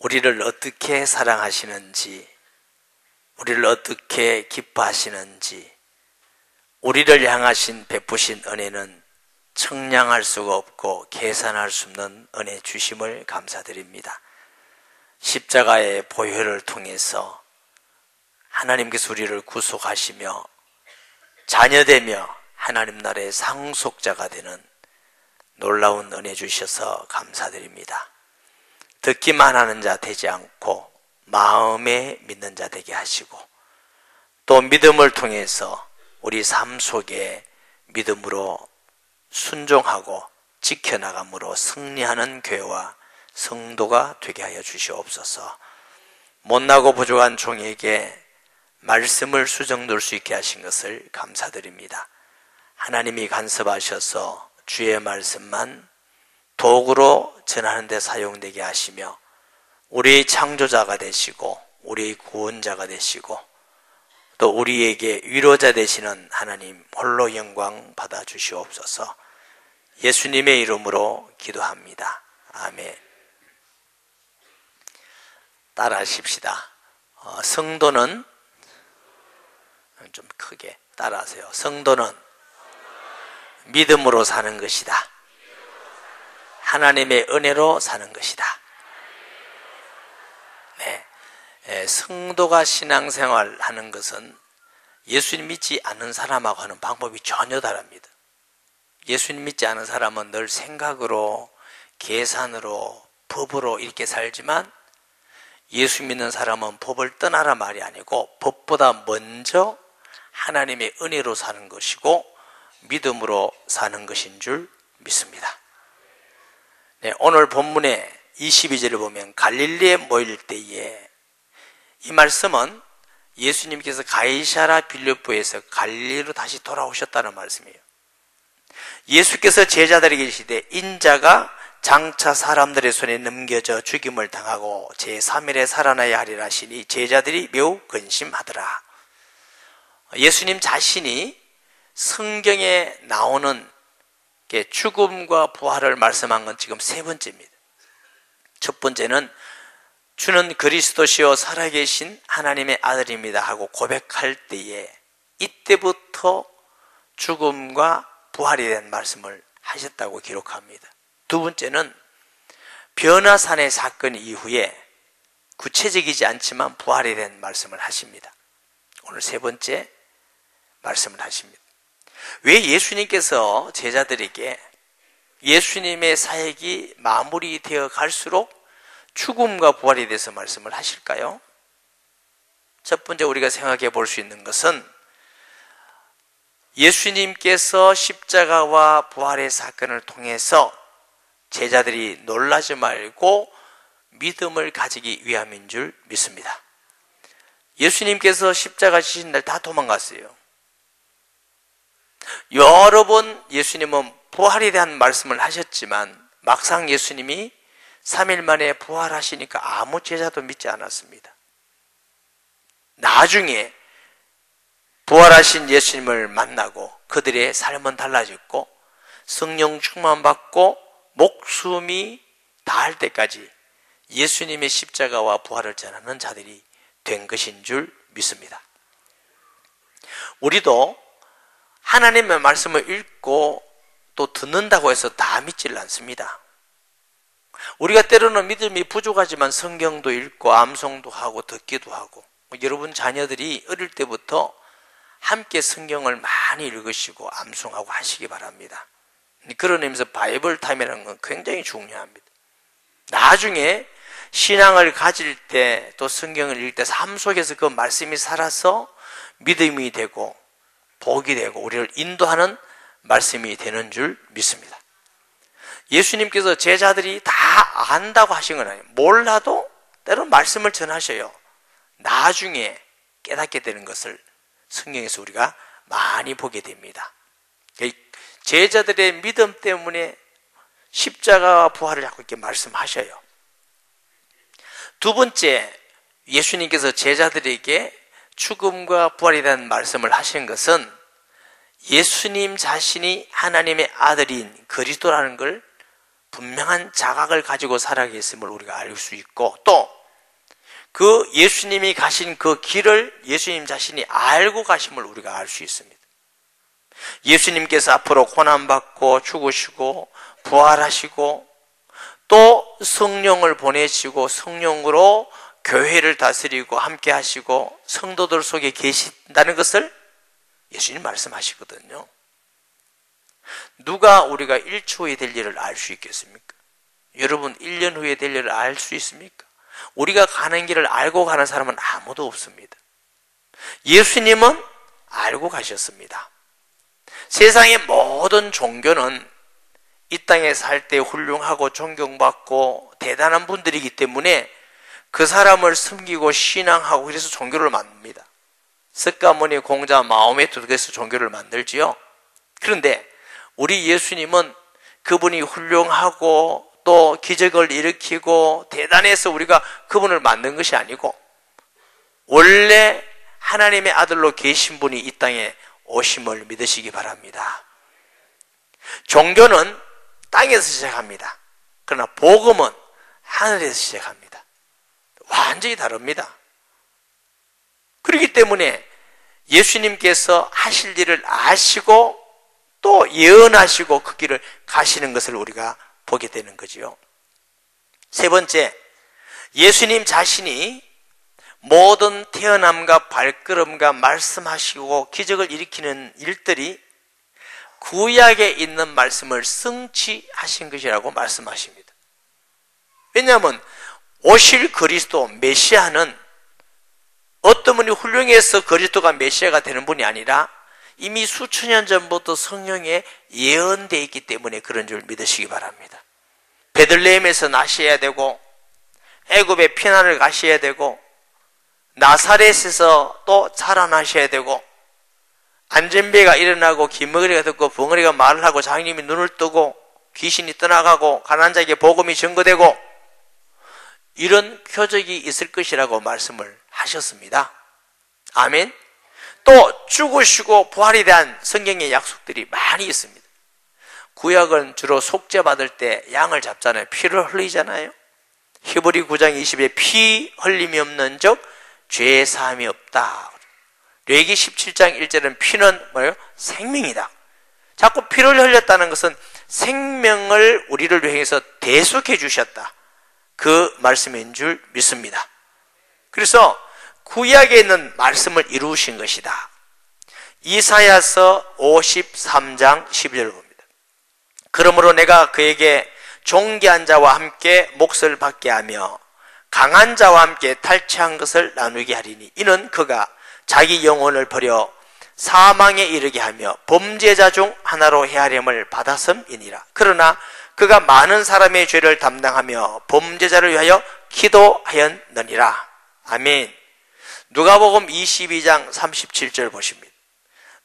우리를 어떻게 사랑하시는지, 우리를 어떻게 기뻐하시는지, 우리를 향하신 베푸신 은혜는 청량할 수가 없고 계산할 수 없는 은혜 주심을 감사드립니다. 십자가의 보혈을 통해서 하나님께서 우리를 구속하시며 자녀되며 하나님 나라의 상속자가 되는 놀라운 은혜 주셔서 감사드립니다. 듣기만 하는 자 되지 않고 마음에 믿는 자 되게 하시고, 또 믿음을 통해서 우리 삶 속에 믿음으로 순종하고 지켜나감으로 승리하는 교회와 성도가 되게 하여 주시옵소서. 못나고 부족한 종에게 말씀을 수정될 수 있게 하신 것을 감사드립니다. 하나님이 간섭하셔서 주의 말씀만 도구로 전하는 데 사용되게 하시며 우리의 창조자가 되시고 우리의 구원자가 되시고 또 우리에게 위로자 되시는 하나님 홀로 영광 받아 주시옵소서. 예수님의 이름으로 기도합니다. 아멘. 따라 하십시다. 성도는, 좀 크게 따라하세요. 성도는 믿음으로 사는 것이다. 하나님의 은혜로 사는 것이다. 네. 성도가 신앙생활 하는 것은 예수님 믿지 않는 사람하고 하는 방법이 전혀 다릅니다. 예수님 믿지 않은 사람은 늘 생각으로, 계산으로, 법으로 이렇게 살지만, 예수 믿는 사람은 법을 떠나라 말이 아니고 법보다 먼저 하나님의 은혜로 사는 것이고 믿음으로 사는 것인 줄 믿습니다. 네, 오늘 본문의 22절을 보면 갈릴리에 모일 때에, 이 말씀은 예수님께서 가이사랴 빌립보에서 갈릴리로 다시 돌아오셨다는 말씀이에요. 예수께서 제자들에게 이르시되 인자가 장차 사람들의 손에 넘겨져 죽임을 당하고 제3일에 살아나야 하리라 하시니 제자들이 매우 근심하더라. 예수님 자신이 성경에 나오는 죽음과 부활을 말씀한 건 지금 세 번째입니다. 첫 번째는 주는 그리스도시요 살아계신 하나님의 아들입니다 하고 고백할 때에 이때부터 죽음과 부활에 대한 말씀을 하셨다고 기록합니다. 두 번째는 변화산의 사건 이후에 구체적이지 않지만 부활에 대한 말씀을 하십니다. 오늘 세 번째 말씀을 하십니다. 왜 예수님께서 제자들에게 예수님의 사역이 마무리되어 갈수록 죽음과 부활에 대해서 말씀을 하실까요? 첫 번째 우리가 생각해 볼 수 있는 것은 예수님께서 십자가와 부활의 사건을 통해서 제자들이 놀라지 말고 믿음을 가지기 위함인 줄 믿습니다. 예수님께서 십자가 지신 날 다 도망갔어요. 여러 번 예수님은 부활에 대한 말씀을 하셨지만 막상 예수님이 3일 만에 부활하시니까 아무 제자도 믿지 않았습니다. 나중에 부활하신 예수님을 만나고 그들의 삶은 달라졌고 성령 충만받고 목숨이 다할 때까지 예수님의 십자가와 부활을 전하는 자들이 된 것인 줄 믿습니다. 우리도 하나님의 말씀을 읽고 또 듣는다고 해서 다 믿지를 않습니다. 우리가 때로는 믿음이 부족하지만 성경도 읽고 암송도 하고 듣기도 하고, 여러분 자녀들이 어릴 때부터 함께 성경을 많이 읽으시고 암송하고 하시기 바랍니다. 그런 의미에서 바이블 타임이라는 건 굉장히 중요합니다. 나중에 신앙을 가질 때 또 성경을 읽을 때 삶 속에서 그 말씀이 살아서 믿음이 되고 복이 되고 우리를 인도하는 말씀이 되는 줄 믿습니다. 예수님께서 제자들이 다 안다고 하신 건 아니에요. 몰라도 때로는 말씀을 전하셔요. 나중에 깨닫게 되는 것을 성경에서 우리가 많이 보게 됩니다. 제자들의 믿음 때문에 십자가와 부활을 자꾸 이렇게 말씀하셔요. 두 번째, 예수님께서 제자들에게 죽음과 부활에 대한 말씀을 하신 것은 예수님 자신이 하나님의 아들인 그리스도라는 걸 분명한 자각을 가지고 살아계심을 우리가 알 수 있고, 또 그 예수님이 가신 그 길을 예수님 자신이 알고 가심을 우리가 알 수 있습니다. 예수님께서 앞으로 고난받고 죽으시고 부활하시고 또 성령을 보내시고 성령으로 교회를 다스리고 함께 하시고 성도들 속에 계신다는 것을 예수님 말씀하시거든요. 누가 우리가 1초 후에 될 일을 알 수 있겠습니까? 여러분 1년 후에 될 일을 알 수 있습니까? 우리가 가는 길을 알고 가는 사람은 아무도 없습니다. 예수님은 알고 가셨습니다. 세상의 모든 종교는 이 땅에 살 때 훌륭하고 존경받고 대단한 분들이기 때문에 그 사람을 섬기고 신앙하고 그래서 종교를 만듭니다. 석가모니, 공자, 마호메트도 그래서 종교를 만들지요. 그런데 우리 예수님은 그분이 훌륭하고 또 기적을 일으키고 대단해서 우리가 그분을 만든 것이 아니고 원래 하나님의 아들로 계신 분이 이 땅에 오심을 믿으시기 바랍니다. 종교는 땅에서 시작합니다. 그러나 복음은 하늘에서 시작합니다. 완전히 다릅니다. 그렇기 때문에 예수님께서 하실 일을 아시고 또 예언하시고 그 길을 가시는 것을 우리가 보게 되는 거지요. 세 번째, 예수님 자신이 모든 태어남과 발걸음과 말씀하시고 기적을 일으키는 일들이 구약에 있는 말씀을 성취하신 것이라고 말씀하십니다. 왜냐하면 오실 그리스도 메시아는 어떤 분이 훌륭해서 그리스도가 메시아가 되는 분이 아니라 이미 수천 년 전부터 성령에 예언되어 있기 때문에 그런 줄 믿으시기 바랍니다. 베들레헴에서 나셔야 되고 애굽의 피난을 가셔야 되고 나사렛에서 또 자라나셔야 되고 안전배가 일어나고 기머리가 듣고 벙어리가 말을 하고 장님이 눈을 뜨고 귀신이 떠나가고 가난한 자에게 복음이 증거되고 이런 표적이 있을 것이라고 말씀을 하셨습니다. 아멘. 또 죽으시고 부활에 대한 성경의 약속들이 많이 있습니다. 구약은 주로 속죄받을 때 양을 잡잖아요. 피를 흘리잖아요. 히브리 9장 20에 피 흘림이 없는 적 죄 사함이 없다. 레위기 17장 1절은 피는 뭐예요? 생명이다. 자꾸 피를 흘렸다는 것은 생명을 우리를 위해서 대속해 주셨다. 그 말씀인 줄 믿습니다. 그래서 구약에 있는 말씀을 이루신 것이다. 이사야서 53장 12절을 봅니다. 그러므로 내가 그에게 존귀한 자와 함께 몫을 받게 하며 강한 자와 함께 탈취한 것을 나누게 하리니 이는 그가 자기 영혼을 버려 사망에 이르게 하며 범죄자 중 하나로 헤아림을 받았음이니라. 그러나 그가 많은 사람의 죄를 담당하며 범죄자를 위하여 기도하였느니라. 아멘. 누가복음 22장 37절 보십니다.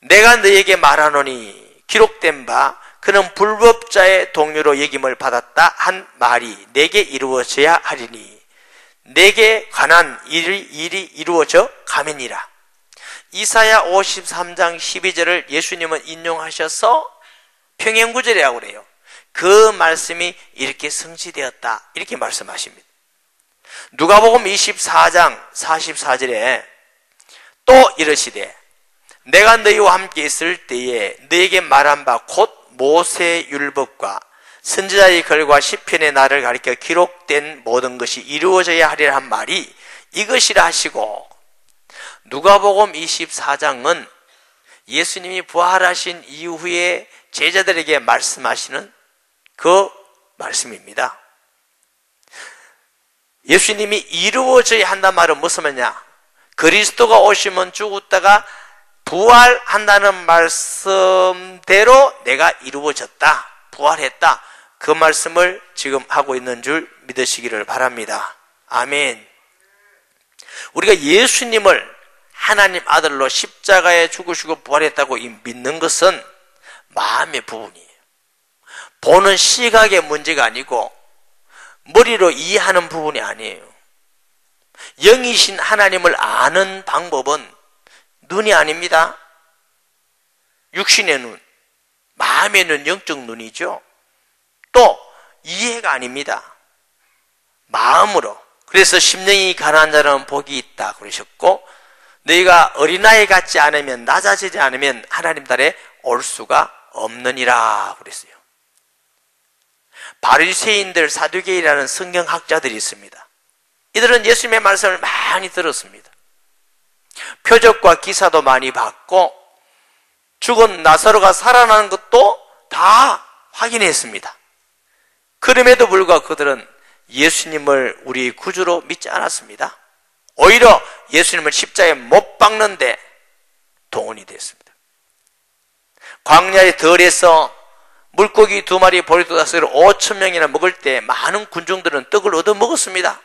내가 너에게 말하노니 기록된 바 그는 불법자의 동료로 여김을 받았다 한 말이 내게 이루어져야 하리니 내게 관한 일이 이루어져 가면이라. 이사야 53장 12절을 예수님은 인용하셔서 평행구절이라고 그래요. 그 말씀이 이렇게 성취되었다 이렇게 말씀하십니다. 누가복음 24장 44절에 또 이르시되 내가 너희와 함께 있을 때에 너에게 말한 바 곧 모세의 율법과 선지자의 글과 시편의 나를 가리켜 기록된 모든 것이 이루어져야 하리라 한 말이 이것이라 하시고, 누가복음 24장은 예수님이 부활하신 이후에 제자들에게 말씀하시는 그 말씀입니다. 예수님이 이루어져야 한다는 말은 무슨 말이냐? 그리스도가 오시면 죽었다가 부활한다는 말씀대로 내가 이루어졌다, 부활했다, 그 말씀을 지금 하고 있는 줄 믿으시기를 바랍니다. 아멘. 우리가 예수님을 하나님 아들로 십자가에 죽으시고 부활했다고 믿는 것은 마음의 부분이에요. 보는 시각의 문제가 아니고 머리로 이해하는 부분이 아니에요. 영이신 하나님을 아는 방법은 눈이 아닙니다. 육신의 눈, 마음의 눈, 영적 눈이죠. 또 이해가 아닙니다. 마음으로. 그래서 심령이 가난한 자는 복이 있다 그러셨고, 너희가 어린아이 같지 않으면, 낮아지지 않으면 하나님 나라에 올 수가 없느니라 그랬어요. 바리새인들, 사두개인이라는 성경학자들이 있습니다. 이들은 예수님의 말씀을 많이 들었습니다. 표적과 기사도 많이 받고 죽은 나사로가 살아나는 것도 다 확인했습니다. 그럼에도 불구하고 그들은 예수님을 우리 구주로 믿지 않았습니다. 오히려 예수님을 십자가에 못 박는데 동원이 됐습니다. 광야의 덜에서 물고기 2마리, 보리 5개로 5,000명이나 먹을 때 많은 군중들은 떡을 얻어 먹었습니다.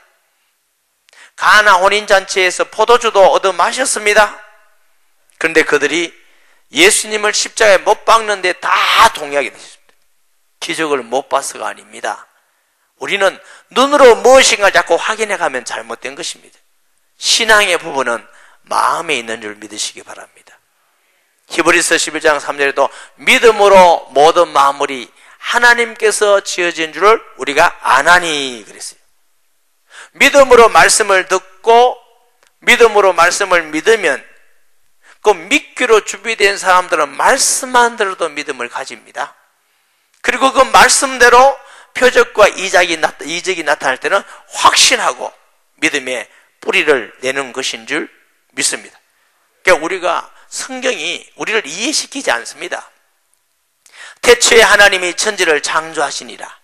가나 혼인잔치에서 포도주도 얻어 마셨습니다. 그런데 그들이 예수님을 십자가에 못 박는데 다 동의하게 되셨습니다. 기적을 못 봐서가 아닙니다. 우리는 눈으로 무엇인가 자꾸 확인해가면 잘못된 것입니다. 신앙의 부분은 마음에 있는 줄 믿으시기 바랍니다. 히브리서 11장 3절에도 믿음으로 모든 만물이 하나님께서 지어진 줄을 우리가 아나니 그랬어요. 믿음으로 말씀을 듣고 믿음으로 말씀을 믿으면 그 믿기로 준비된 사람들은 말씀만 들어도 믿음을 가집니다. 그리고 그 말씀대로 표적과 이적이 나타날 때는 확신하고 믿음의 뿌리를 내는 것인 줄 믿습니다. 그러니까 우리가 성경이 우리를 이해시키지 않습니다. 태초에 하나님이 천지를 창조하시니라.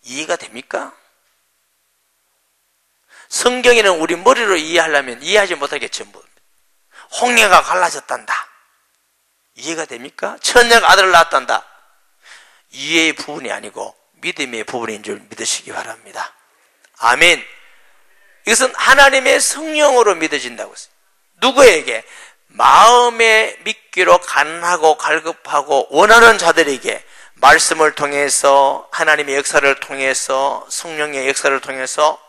이해가 됩니까? 성경에는 우리 머리로 이해하려면 이해하지 못하게 전부 홍해가 갈라졌단다. 이해가 됩니까? 천녀가 아들을 낳았단다. 이해의 부분이 아니고 믿음의 부분인 줄 믿으시기 바랍니다. 아멘. 이것은 하나님의 성령으로 믿어진다고 했어요. 누구에게? 마음에 믿기로 간하고 갈급하고 원하는 자들에게 말씀을 통해서 하나님의 역사를 통해서 성령의 역사를 통해서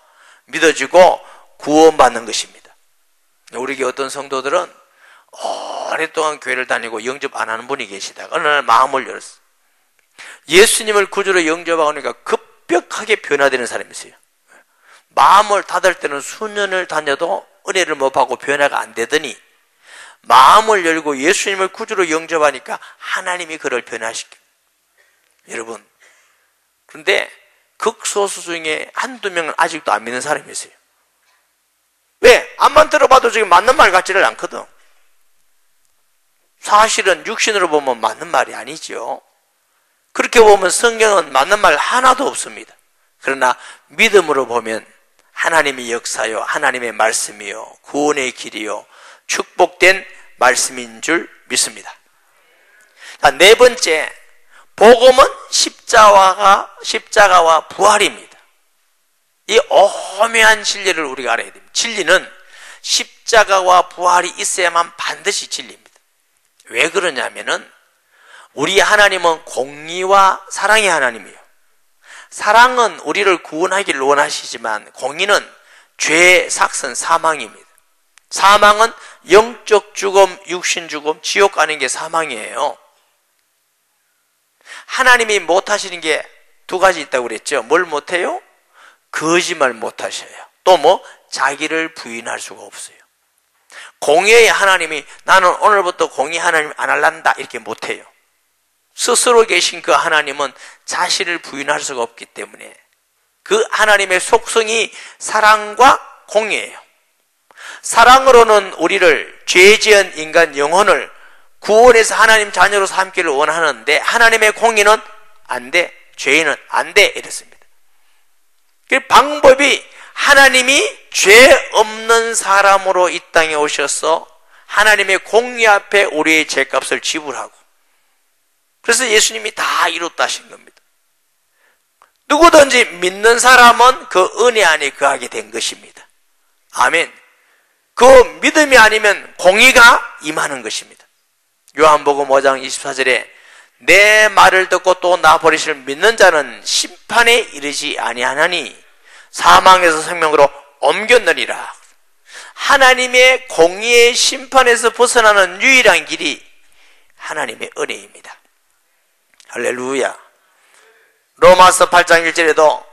믿어지고 구원받는 것입니다. 우리 교회 어떤 성도들은 오랫동안 교회를 다니고 영접 안 하는 분이 계시다가 어느 날 마음을 열었어요. 예수님을 구주로 영접하고 나니까 급격하게 변화되는 사람이 있어요. 마음을 닫을 때는 수년을 다녀도 은혜를 못 받고 변화가 안 되더니 마음을 열고 예수님을 구주로 영접하니까 하나님이 그를 변화시켜요. 여러분, 그런데 극소수 중에 한두 명은 아직도 안 믿는 사람이 있어요. 왜? 앞만 들어봐도 지금 맞는 말 같지를 않거든. 사실은 육신으로 보면 맞는 말이 아니죠. 그렇게 보면 성경은 맞는 말 하나도 없습니다. 그러나 믿음으로 보면 하나님의 역사요, 하나님의 말씀이요, 구원의 길이요, 축복된 말씀인 줄 믿습니다. 자, 네 번째, 복음은 십자가와 부활입니다. 이 오묘한 진리를 우리가 알아야 됩니다. 진리는 십자가와 부활이 있어야만 반드시 진리입니다. 왜 그러냐면은 우리 하나님은 공의와 사랑의 하나님이에요. 사랑은 우리를 구원하기를 원하시지만 공의는 죄의 삭선 사망입니다. 사망은 영적 죽음, 육신 죽음, 지옥 가는 게 사망이에요. 하나님이 못하시는 게 두 가지 있다고 그랬죠. 뭘 못해요? 거짓말 못하셔요. 또 뭐? 자기를 부인할 수가 없어요. 공의의 하나님이 나는 오늘부터 공의 하나님 안 할란다 이렇게 못해요. 스스로 계신 그 하나님은 자신을 부인할 수가 없기 때문에 그 하나님의 속성이 사랑과 공의예요. 사랑으로는 우리를 죄 지은 인간 영혼을 구원해서 하나님 자녀로 삼기를 원하는데 하나님의 공의는 안 돼. 죄인은 안 돼. 이랬습니다. 그 방법이 하나님이 죄 없는 사람으로 이 땅에 오셔서 하나님의 공의 앞에 우리의 죄값을 지불하고 그래서 예수님이 다 이뤘다 하신 겁니다. 누구든지 믿는 사람은 그 은혜 안에 거하게 된 것입니다. 아멘. 그 믿음이 아니면 공의가 임하는 것입니다. 요한복음 5장 24절에 내 말을 듣고 또 나 버리시를 믿는 자는 심판에 이르지 아니하나니 사망에서 생명으로 옮겼느니라. 하나님의 공의의 심판에서 벗어나는 유일한 길이 하나님의 은혜입니다. 할렐루야. 로마서 8장 1절에도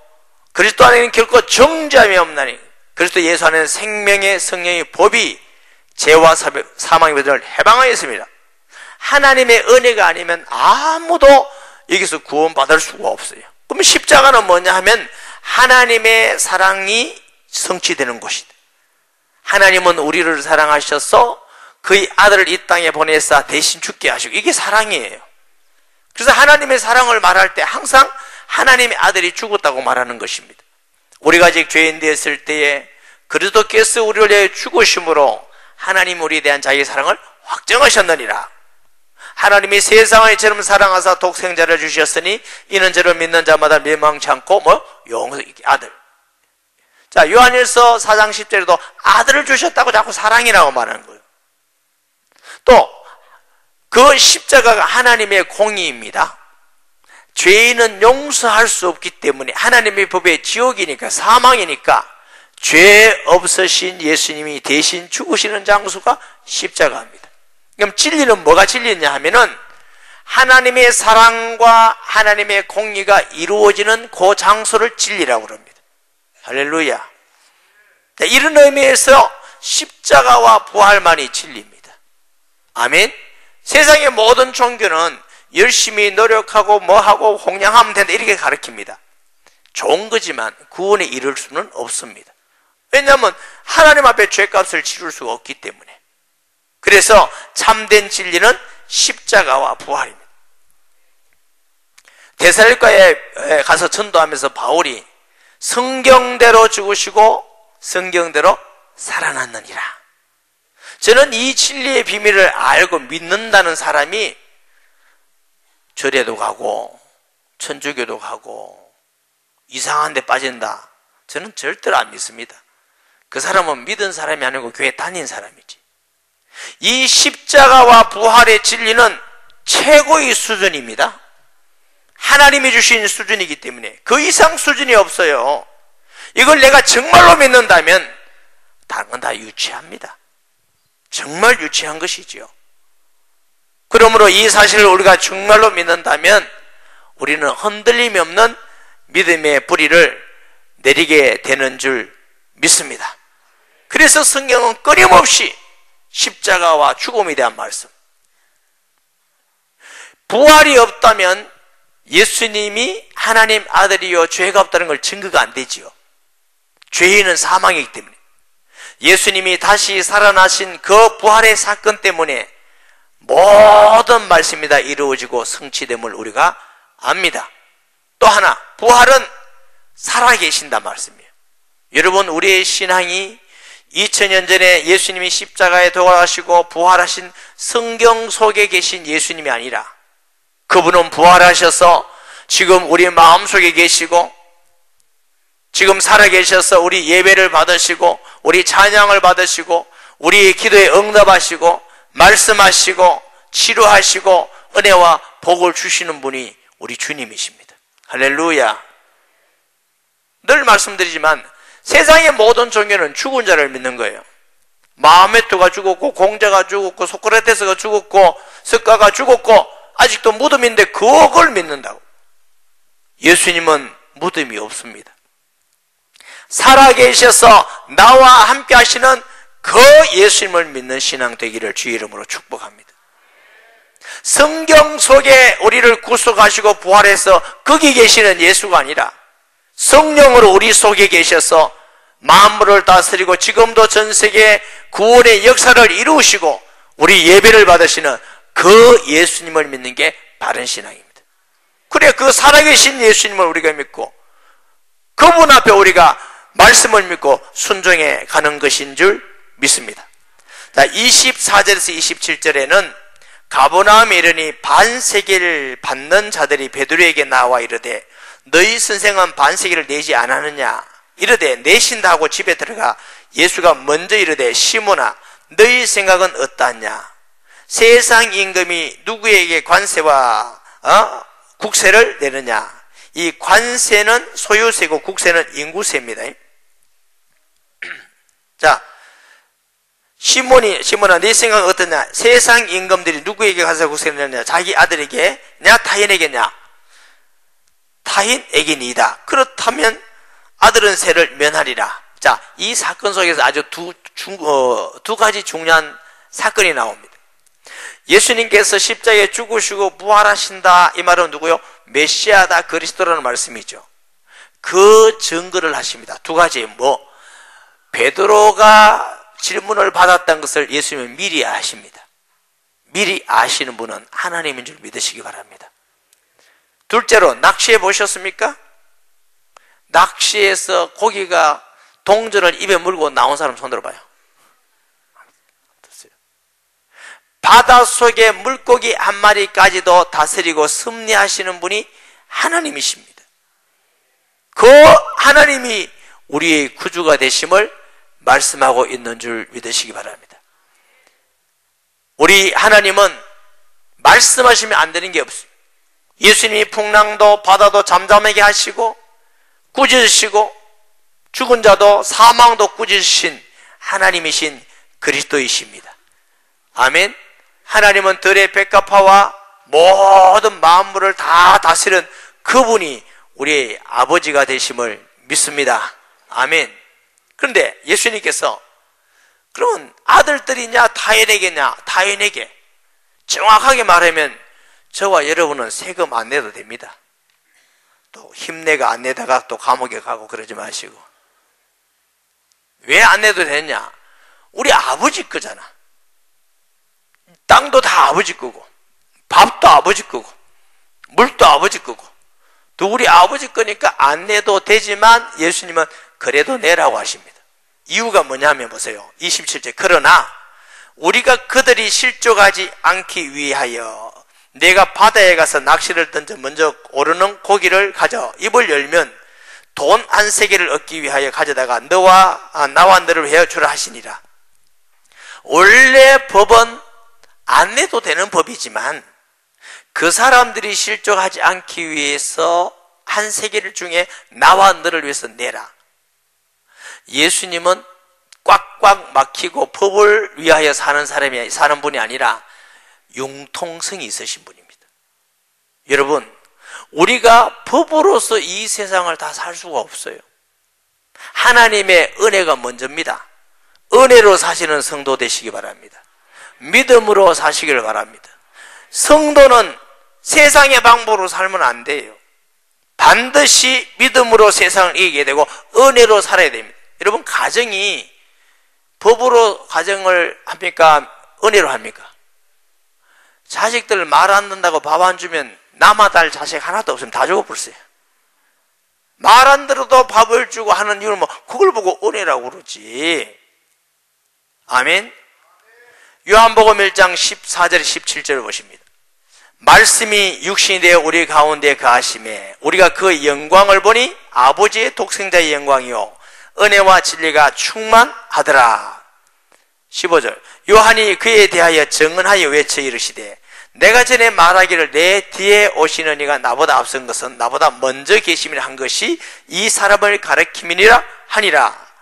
그리스도 안에는 결코 정죄함이 없나니 그리스도 예수 안에는 생명의 성령의 법이 죄와 사망의 법을 해방하였습니다. 하나님의 은혜가 아니면 아무도 여기서 구원받을 수가 없어요. 그럼 십자가는 뭐냐 하면 하나님의 사랑이 성취되는 곳이다. 하나님은 우리를 사랑하셔서 그의 아들을 이 땅에 보내사 대신 죽게 하시고, 이게 사랑이에요. 그래서 하나님의 사랑을 말할 때 항상 하나님의 아들이 죽었다고 말하는 것입니다. 우리가 아직 죄인 되었을 때에 그리스도께서 우리를 위해 죽으심으로 하나님 우리에 대한 자기의 사랑을 확정하셨느니라. 하나님이 세상을 이처럼 사랑하사 독생자를 주셨으니 이는 저를 믿는 자마다 멸망치 않고 영생의 아들. 자, 요한일서 4장 10절에도 아들을 주셨다고 자꾸 사랑이라고 말하는 거예요. 또 그 십자가가 하나님의 공의입니다. 죄인은 용서할 수 없기 때문에 하나님의 법의 지옥이니까, 사망이니까 죄 없으신 예수님이 대신 죽으시는 장소가 십자가입니다. 그럼 진리는 뭐가 진리냐 하면은 하나님의 사랑과 하나님의 공의가 이루어지는 그 장소를 진리라고 합니다. 할렐루야. 이런 의미에서 십자가와 부활만이 진리입니다. 아멘. 세상의 모든 종교는 열심히 노력하고 뭐하고 홍량하면 된다 이렇게 가르칩니다. 좋은 거지만 구원에 이를 수는 없습니다. 왜냐하면 하나님 앞에 죄값을 치를 수가 없기 때문에. 그래서 참된 진리는 십자가와 부활입니다. 데살로니가에 가서 전도하면서 바울이 성경대로 죽으시고 성경대로 살아났느니라. 저는 이 진리의 비밀을 알고 믿는다는 사람이 절에도 가고 천주교도 가고 이상한 데 빠진다, 저는 절대로 안 믿습니다. 그 사람은 믿은 사람이 아니고 교회 다닌 사람이지. 이 십자가와 부활의 진리는 최고의 수준입니다. 하나님이 주신 수준이기 때문에 그 이상 수준이 없어요. 이걸 내가 정말로 믿는다면 다른 건 다 유치합니다. 정말 유치한 것이지요. 그러므로 이 사실을 우리가 정말로 믿는다면 우리는 흔들림이 없는 믿음의 뿌리를 내리게 되는 줄 믿습니다. 그래서 성경은 끊임없이 십자가와 죽음에 대한 말씀, 부활이 없다면 예수님이 하나님 아들이요 죄가 없다는 걸 증거가 안 되지요. 죄인은 사망이기 때문에. 예수님이 다시 살아나신 그 부활의 사건 때문에 모든 말씀이 다 이루어지고 성취됨을 우리가 압니다. 또 하나, 부활은 살아계신단 말씀이에요. 여러분, 우리의 신앙이 2000년 전에 예수님이 십자가에 돌아가시고 부활하신 성경 속에 계신 예수님이 아니라 그분은 부활하셔서 지금 우리 마음속에 계시고 지금 살아계셔서 우리 예배를 받으시고 우리 찬양을 받으시고 우리의 기도에 응답하시고 말씀하시고 치료하시고 은혜와 복을 주시는 분이 우리 주님이십니다. 할렐루야. 늘 말씀드리지만 세상의 모든 종교는 죽은 자를 믿는 거예요. 마호메트가 죽었고 공자가 죽었고 소크라테스가 죽었고 석가가 죽었고 아직도 무덤인데 그걸 믿는다고. 예수님은 무덤이 없습니다. 살아계셔서 나와 함께 하시는 그 예수님을 믿는 신앙 되기를 주의 이름으로 축복합니다. 성경 속에 우리를 구속하시고 부활해서 거기 계시는 예수가 아니라 성령으로 우리 속에 계셔서 만물을 다스리고 지금도 전 세계 구원의 역사를 이루시고 우리 예배를 받으시는 그 예수님을 믿는 게 바른 신앙입니다. 그래, 그 살아계신 예수님을 우리가 믿고 그분 앞에 우리가 말씀을 믿고 순종해 가는 것인 줄 믿습니다. 자, 24절에서 27절에는 가버나움에 이르니 반세계를 받는 자들이 베드로에게 나와 이르되 너희 선생은 반세계를 내지 않았느냐? 이르되 내신다고 집에 들어가 예수가 먼저 이르되 시몬아 너희 생각은 어떠하냐? 세상 임금이 누구에게 관세와 국세를 내느냐? 이 관세는 소유세고 국세는 인구세입니다. 자, 시몬아 네 생각은 어떠냐? 세상 임금들이 누구에게 관세와 국세를 내느냐? 자기 아들에게 냐 타인에게냐? 타인에게니이다. 그렇다면 아들은 세를 면하리라. 자, 이 사건 속에서 아주 두 가지 중요한 사건이 나옵니다. 예수님께서 십자가에 죽으시고 부활하신다. 이 말은 누구요? 메시아다, 그리스도라는 말씀이죠. 그 증거를 하십니다. 두 가지. 베드로가 질문을 받았던 것을 예수님은 미리 아십니다. 미리 아시는 분은 하나님인 줄 믿으시기 바랍니다. 둘째로, 낚시해 보셨습니까? 낚시해서 고기가 동전을 입에 물고 나온 사람 손 들어봐요. 바닷속에 물고기 한 마리까지도 다스리고 섭리하시는 분이 하나님이십니다. 그 하나님이 우리의 구주가 되심을 말씀하고 있는 줄 믿으시기 바랍니다. 우리 하나님은 말씀하시면 안 되는 게 없어요. 예수님이 풍랑도 바다도 잠잠하게 하시고 꾸짖으시고 죽은 자도 사망도 꾸짖으신 하나님이신 그리스도이십니다. 아멘. 하나님은 들의 백합화와 모든 만물을 다 다스리는 그분이 우리의 아버지가 되심을 믿습니다. 아멘. 그런데 예수님께서 그러면 아들들이냐 타인에게냐? 타인에게. 정확하게 말하면 저와 여러분은 세금 안 내도 됩니다. 또 힘내가 안 내다가 또 감옥에 가고 그러지 마시고. 왜 안 내도 되냐? 우리 아버지 거잖아. 땅도 다 아버지 거고, 밥도 아버지 거고, 물도 아버지 거고, 또 우리 아버지 거니까 안 내도 되지만 예수님은 그래도 내라고 하십니다. 이유가 뭐냐면 보세요. 27절. 그러나 우리가 그들이 실족하지 않기 위하여 내가 바다에 가서 낚시를 던져 먼저 오르는 고기를 가져 입을 열면 돈 한 세겔을 얻기 위하여 가져다가 나와 너를 회여주라 하시니라. 원래 법은 안 내도 되는 법이지만 그 사람들이 실족하지 않기 위해서 한 세겔 중에 나와 너를 위해서 내라. 예수님은 꽉꽉 막히고 법을 위하여 사는 분이 아니라 융통성이 있으신 분입니다. 여러분, 우리가 법으로서 이 세상을 다 살 수가 없어요. 하나님의 은혜가 먼저입니다. 은혜로 사시는 성도 되시기 바랍니다. 믿음으로 사시기를 바랍니다. 성도는 세상의 방법으로 살면 안 돼요. 반드시 믿음으로 세상을 이기게 되고 은혜로 살아야 됩니다. 여러분, 가정이 법으로 가정을 합니까? 은혜로 합니까? 자식들 말 안 듣는다고 밥 안 주면 남아다 할 자식 하나도 없으면 다 죽어버렸어요. 말 안 들어도 밥을 주고 하는 이유는 그걸 보고 은혜라고 그러지. 아멘. 요한복음 1장 14절 17절을 보십니다. 말씀이 육신이 되어 우리 가운데 거하심에 우리가 그 영광을 보니 아버지의 독생자의 영광이요 은혜와 진리가 충만하더라. 15절. 요한이 그에 대하여 증언하여 외쳐 이르시되 내가 전에 말하기를 내 뒤에 오시는 이가 나보다 앞선 것은 나보다 먼저 계심이라 한 것이 이 사람을 가리킴이니라 하니라.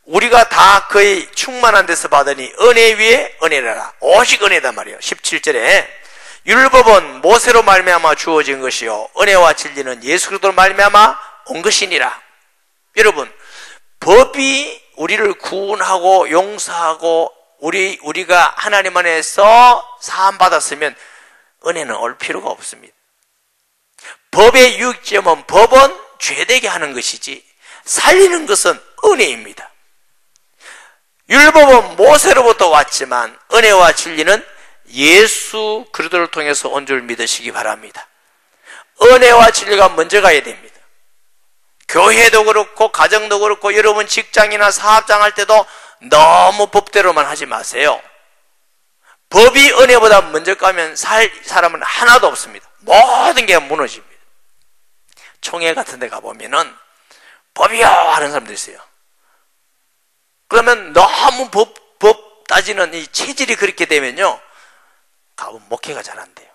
우리가 다 그의 충만한 데서 받으니 은혜 위에 은혜라. 오직 은혜다 말이에요. 17절에 율법은 모세로 말미암아 주어진 것이요 은혜와 진리는 예수 그리스도로 말미암아 온 것이니라. 여러분, 법이 우리를 구원하고 용서하고 우리가 하나님 안에서 사함 받았으면 은혜는 올 필요가 없습니다. 법의 유익점은 법은 죄되게 하는 것이지 살리는 것은 은혜입니다. 율법은 모세로부터 왔지만 은혜와 진리는 예수 그리스도를 통해서 온 줄 믿으시기 바랍니다. 은혜와 진리가 먼저 가야 됩니다. 교회도 그렇고 가정도 그렇고 여러분 직장이나 사업장 할 때도 너무 법대로만 하지 마세요. 법이 은혜보다 먼저 가면 살 사람은 하나도 없습니다. 모든 게 무너집니다. 총회 같은 데 가보면은 법이요 하는 사람들 있어요. 그러면 너무 법 따지는 이 체질이 그렇게 되면요, 가면 목회가 잘 안 돼요.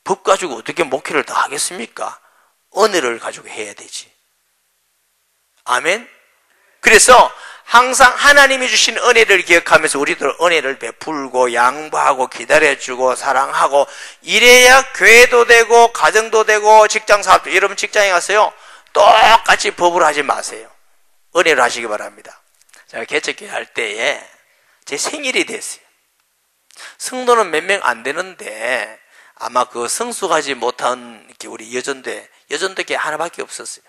법 가지고 어떻게 목회를 다 하겠습니까? 은혜를 가지고 해야 되지. 아멘. 그래서 항상 하나님이 주신 은혜를 기억하면서 우리들 은혜를 베풀고 양보하고 기다려주고 사랑하고 이래야 교회도 되고 가정도 되고 직장 사업도. 여러분 직장에 가서요 똑같이 법으로 하지 마세요. 은혜로 하시기 바랍니다. 제가 개척교회 할 때에 제 생일이 됐어요. 성도는 몇 명 안 되는데 아마 그 성숙하지 못한 우리 여전대교 하나밖에 없었어요.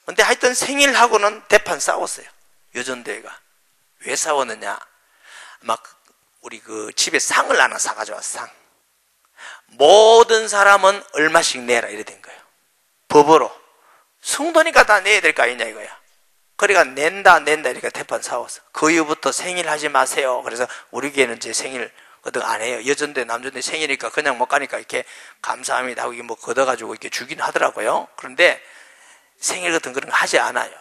근데 하여튼 생일하고는 대판 싸웠어요. 여전대회가. 왜 싸웠느냐? 아마 우리 그 집에 상을 하나 사가지고 왔어. 상. 모든 사람은 얼마씩 내라 이래 된 거예요. 법으로. 성도니까 다 내야 될 거 아니냐 이거야. 그러니까 낸다 이렇게 대판 싸웠어. 그 이후부터 생일 하지 마세요. 그래서 우리 교회는 제 생일 거듭 안 해요. 여전대 남전대 생일이니까 그냥 못 가니까 이렇게 감사합니다 하고 뭐 걷어가지고 이렇게 주긴 하더라고요. 그런데 생일 같은 그런 거 하지 않아요.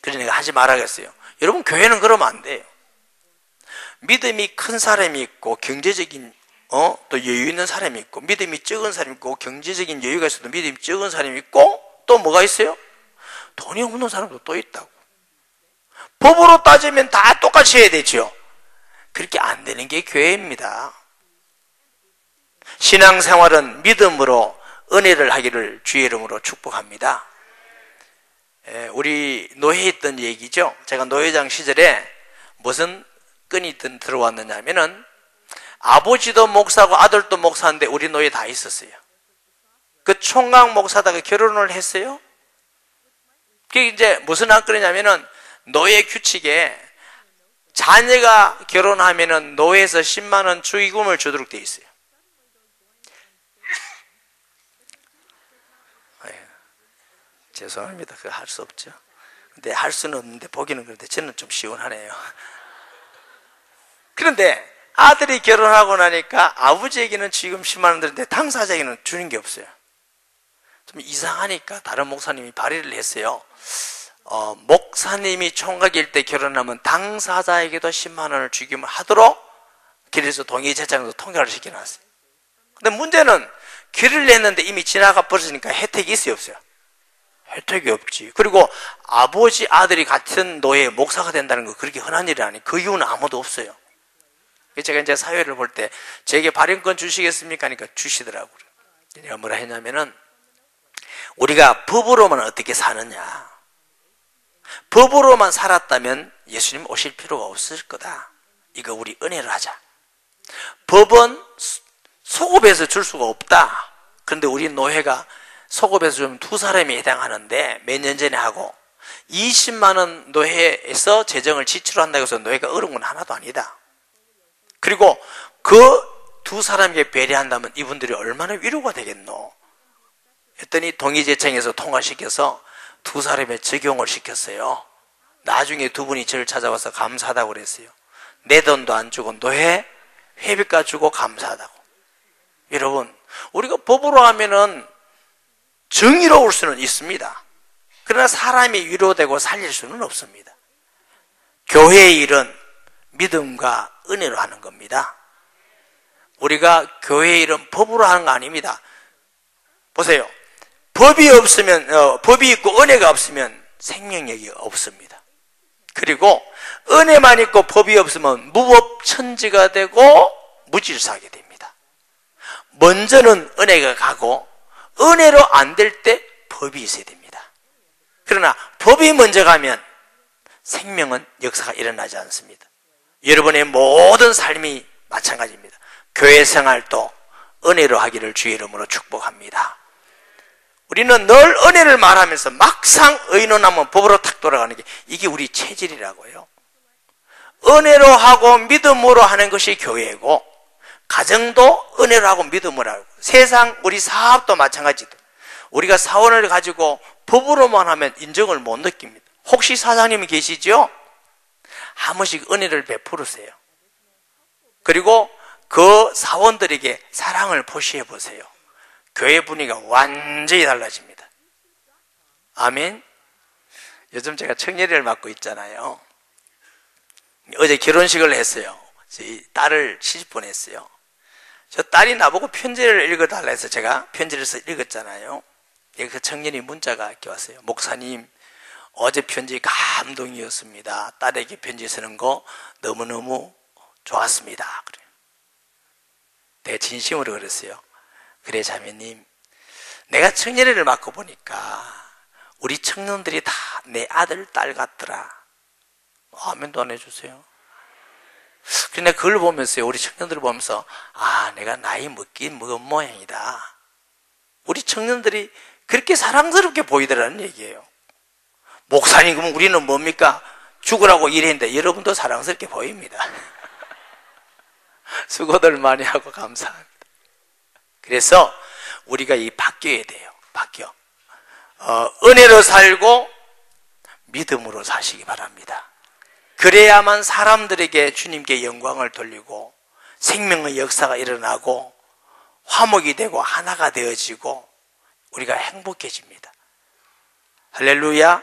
그러니까 하지 말아야겠어요. 여러분 교회는 그러면 안 돼요. 믿음이 큰 사람이 있고 경제적인 또 여유 있는 사람이 있고 믿음이 적은 사람이 있고 경제적인 여유가 있어도 믿음이 적은 사람이 있고 또 뭐가 있어요? 돈이 없는 사람도 또 있다고. 법으로 따지면 다 똑같이 해야 되죠. 그렇게 안 되는 게 교회입니다. 신앙생활은 믿음으로 은혜를 하기를 주의 이름으로 축복합니다. 우리 노회에 있던 얘기죠. 제가 노회장 시절에 무슨 끈이 들어왔느냐 하면은 아버지도 목사고 아들도 목사인데 우리 노회에 다 있었어요. 그 총각 목사다가 결혼을 했어요. 그게 이제 무슨 안건이냐면은 노회 규칙에 자녀가 결혼하면은 노회에서 10만 원 축의금을 주도록 돼 있어요. 죄송합니다. 그거 할 수 없죠. 근데 할 수는 없는데 보기는 그런데 저는 좀 시원하네요. 그런데 아들이 결혼하고 나니까 아버지에게는 지금 10만 원 드는데 당사자에게는 주는 게 없어요. 좀 이상하니까 다른 목사님이 발의를 했어요. 목사님이 총각일 때 결혼하면 당사자에게도 10만 원을 주기만 하도록 그래서 동의제장에서 통과를 시켜놨어요. 근데 문제는 결의를 냈는데 이미 지나가 버렸으니까 혜택이 있어요 없어요? 혜택이 없지. 그리고 아버지 아들이 같은 노예 목사가 된다는 거 그렇게 흔한 일이 아니에요. 그 이유는 아무도 없어요. 제가 이제 사회를 볼 때 제게 발행권 주시겠습니까? 하니까 주시더라고요. 내가 뭐라 했냐면은 우리가 법으로만 어떻게 사느냐. 법으로만 살았다면 예수님 오실 필요가 없을 거다. 이거 우리 은혜로 하자. 법은 소급해서 줄 수가 없다. 그런데 우리 노회가 소급해서 좀 두 사람이 해당하는데 몇 년 전에 하고 20만 원 노회에서 재정을 지출한다고 해서 노회가 어려운 건 하나도 아니다. 그리고 그 두 사람에게 배려한다면 이분들이 얼마나 위로가 되겠노. 했더니 동의제청에서 통과시켜서 두 사람의 적용을 시켰어요. 나중에 두 분이 저를 찾아와서 감사하다고 그랬어요. 내 돈도 안 주고 노회 회비까지 주고 감사하다고. 여러분 우리가 법으로 하면은 정의로울 수는 있습니다. 그러나 사람이 위로되고 살릴 수는 없습니다. 교회의 일은 믿음과 은혜로 하는 겁니다. 우리가 교회의 일은 법으로 하는 거 아닙니다. 보세요. 법이 없으면 법이 있고 은혜가 없으면 생명력이 없습니다. 그리고 은혜만 있고 법이 없으면 무법천지가 되고 무질서하게 됩니다. 먼저는 은혜가 가고 은혜로 안 될 때 법이 있어야 됩니다. 그러나 법이 먼저 가면 생명은 역사가 일어나지 않습니다. 여러분의 모든 삶이 마찬가지입니다. 교회 생활도 은혜로 하기를 주의 이름으로 축복합니다. 우리는 늘 은혜를 말하면서 막상 의논하면 법으로 탁 돌아가는 게 이게 우리 체질이라고요. 은혜로 하고 믿음으로 하는 것이 교회고 가정도 은혜로 하고 믿음으로 하고 세상 우리 사업도 마찬가지다. 우리가 사원을 가지고 법으로만 하면 인정을 못 느낍니다. 혹시 사장님이 계시죠? 한 번씩 은혜를 베푸르세요. 그리고 그 사원들에게 사랑을 표시해 보세요. 교회 분위기가 완전히 달라집니다. 아멘. 요즘 제가 청년회를 맡고 있잖아요. 어제 결혼식을 했어요. 저희 딸을 시집 보냈어요. 저 딸이 나보고 편지를 읽어달라 해서 제가 편지를 써서 읽었잖아요. 그 청년이 문자가 이렇게 왔어요. 목사님, 어제 편지 감동이었습니다. 딸에게 편지 쓰는 거 너무너무 좋았습니다. 그래. 내가 진심으로 그랬어요. 그래 자매님, 내가 청년회를 맡고 보니까 우리 청년들이 다 내 아들, 딸 같더라. 아멘도 안 해주세요. 그런데 그걸 보면서요, 우리 청년들을 보면서 내가 나이 먹긴 먹은 모양이다. 우리 청년들이 그렇게 사랑스럽게 보이더라는 얘기예요. 목사님, 그럼 우리는 뭡니까? 죽으라고 일했는데 여러분도 사랑스럽게 보입니다. 수고들 많이 하고 감사합니다. 그래서 우리가 바뀌어야 돼요. 바뀌어. 은혜로 살고 믿음으로 사시기 바랍니다. 그래야만 사람들에게 주님께 영광을 돌리고 생명의 역사가 일어나고 화목이 되고 하나가 되어지고 우리가 행복해집니다. 할렐루야.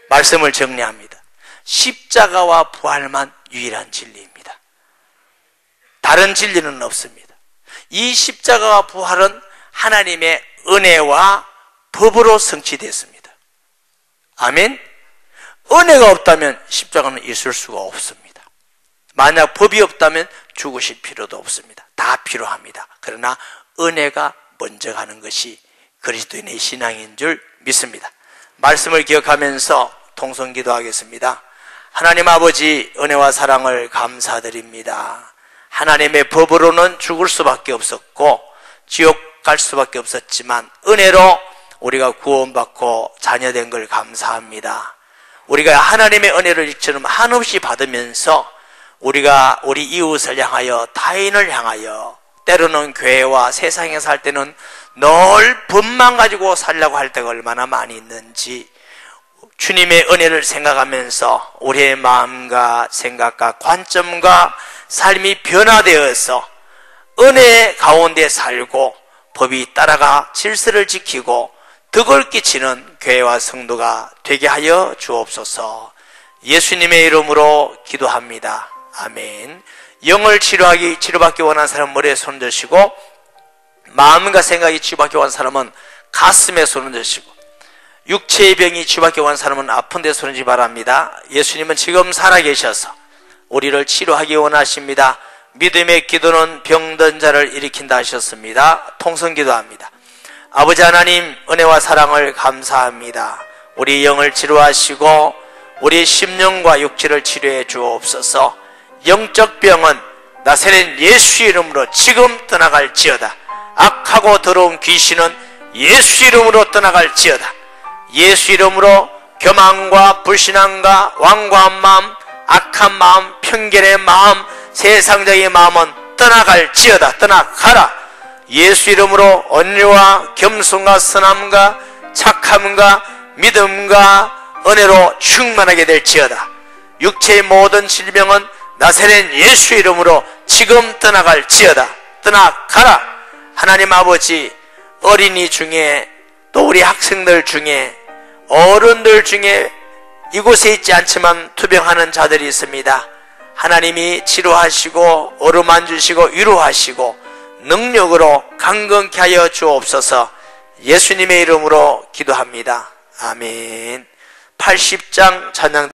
말씀을 정리합니다. 십자가와 부활만 유일한 진리입니다. 다른 진리는 없습니다. 이 십자가와 부활은 하나님의 은혜와 법으로 성취됐습니다. 아멘. 은혜가 없다면 십자가는 있을 수가 없습니다. 만약 법이 없다면 죽으실 필요도 없습니다. 다 필요합니다. 그러나 은혜가 먼저 가는 것이 그리스도인의 신앙인 줄 믿습니다. 말씀을 기억하면서 통성기도 하겠습니다. 하나님 아버지, 은혜와 사랑을 감사드립니다. 하나님의 법으로는 죽을 수밖에 없었고 지옥 갈 수밖에 없었지만 은혜로 우리가 구원받고 자녀된 걸 감사합니다. 우리가 하나님의 은혜를 이처럼 한없이 받으면서 우리가 우리 이웃을 향하여, 타인을 향하여, 때로는 교회와 세상에 살 때는 늘 법만 가지고 살려고 할 때가 얼마나 많이 있는지 주님의 은혜를 생각하면서 우리의 마음과 생각과 관점과 삶이 변화되어서 은혜 가운데 살고 법이 따라가 질서를 지키고 덕을 끼치는 교회와 성도가 되게 하여 주옵소서. 예수님의 이름으로 기도합니다. 아멘. 영을 치료받기 원하는 사람은 머리에 손을 드시고, 마음과 생각이 치유받기 원하는 사람은 가슴에 손을 드시고, 육체의 병이 치유받기 원하는 사람은 아픈 데 손을 드시기 바랍니다. 예수님은 지금 살아계셔서 우리를 치료하기 원하십니다. 믿음의 기도는 병든 자를 일으킨다 하셨습니다. 통성기도합니다. 아버지 하나님, 은혜와 사랑을 감사합니다. 우리 영을 치료하시고 우리 심령과 육체를 치료해 주옵소서. 영적 병은 나사렛 예수 이름으로 지금 떠나갈지어다. 악하고 더러운 귀신은 예수 이름으로 떠나갈지어다. 예수 이름으로 교만과 불신앙과 완고한 마음, 악한 마음, 편견의 마음, 세상적인 마음은 떠나갈지어다. 떠나가라. 예수 이름으로 온유와 겸손과 선함과 착함과 믿음과 은혜로 충만하게 될지어다. 육체의 모든 질병은 나사렛 예수 이름으로 지금 떠나갈지어다. 떠나가라. 하나님 아버지, 어린이 중에 또 우리 학생들 중에 어른들 중에 이곳에 있지 않지만 투병하는 자들이 있습니다. 하나님이 치료하시고 어루만지시고 위로하시고 능력으로 강건케 하여 주옵소서. 예수님의 이름으로 기도합니다. 아멘. 80장 찬양